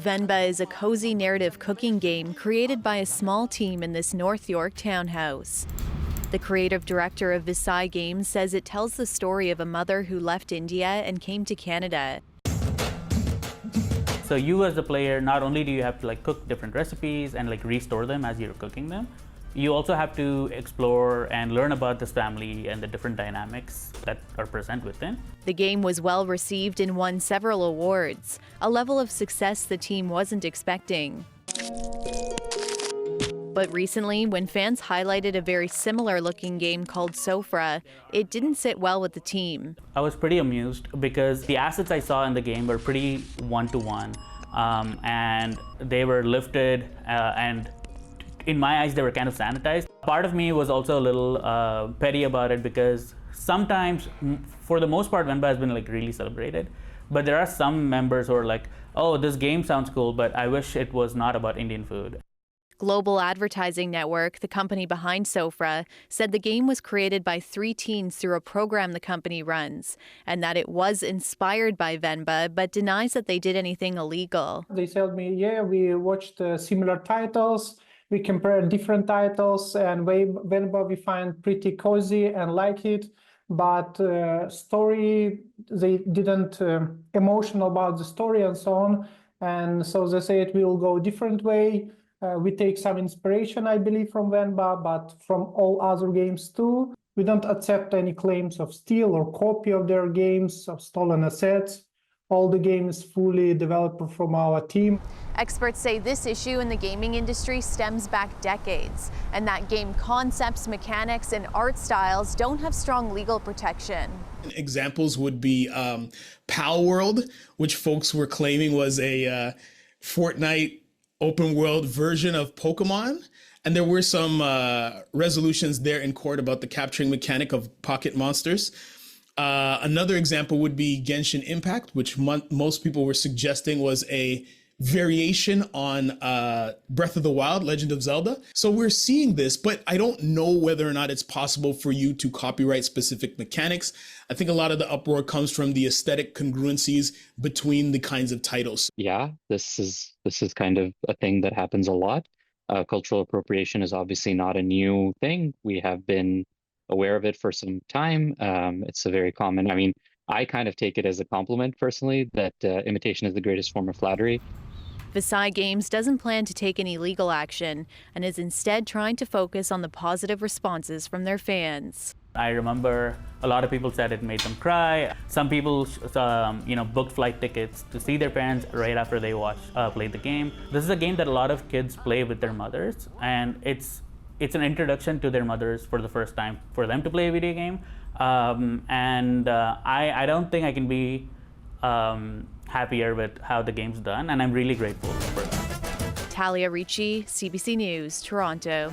Venba is a cozy narrative cooking game created by a small team in this North York townhouse. The creative director of Visai Games says it tells the story of a mother who left India and came to Canada. So you as the player, not only do you have to cook different recipes and restore them as you're cooking them, you also have to explore and learn about this family and the different dynamics that are present within. The game was well received and won several awards, a level of success the team wasn't expecting. But recently, when fans highlighted a very similar looking game called Sofra, it didn't sit well with the team. I was pretty amused because the assets I saw in the game were pretty one-to-one, and they were lifted and in my eyes, they were kind of sanitized. Part of me was also a little petty about it because sometimes, for the most part, Venba has been really celebrated. But there are some members who are like, oh, this game sounds cool, but I wish it was not about Indian food. Global Advertising Network, the company behind Sofra, said the game was created by 3 teens through a program the company runs, and that it was inspired by Venba, but denies that they did anything illegal. They told me, yeah, we watched similar titles. We compared different titles, and Venba we find pretty cozy and like it, but story, they didn't emotional about the story and so on, and so they say it will go different way. We take some inspiration, I believe, from Venba, but from all other games too. We don't accept any claims of steal or copy of their games, of stolen assets. All the games fully developed from our team. Experts say this issue in the gaming industry stems back decades, and that game concepts, mechanics, and art styles don't have strong legal protection. Examples would be Pal World, which folks were claiming was a Fortnite open world version of Pokemon. And there were some resolutions there in court about the capturing mechanic of pocket monsters. Another example would be Genshin Impact, which most people were suggesting was a variation on Breath of the Wild, Legend of Zelda. So we're seeing this, but I don't know whether or not it's possible for you to copyright specific mechanics. I think a lot of the uproar comes from the aesthetic congruencies between the kinds of titles. Yeah, this is kind of a thing that happens a lot. Cultural appropriation is obviously not a new thing. We have been aware of it for some time. It's a very common, I kind of take it as a compliment personally, that imitation is the greatest form of flattery. Visai Games doesn't plan to take any legal action and is instead trying to focus on the positive responses from their fans. I remember a lot of people said it made them cry. Some people, booked flight tickets to see their parents right after they played the game. This is a game that a lot of kids play with their mothers, and it's an introduction to their mothers for the first time for them to play a video game. I don't think I can be happier with how the game's done, and I'm really grateful for that. Talia, Ricci, CBC News, Toronto.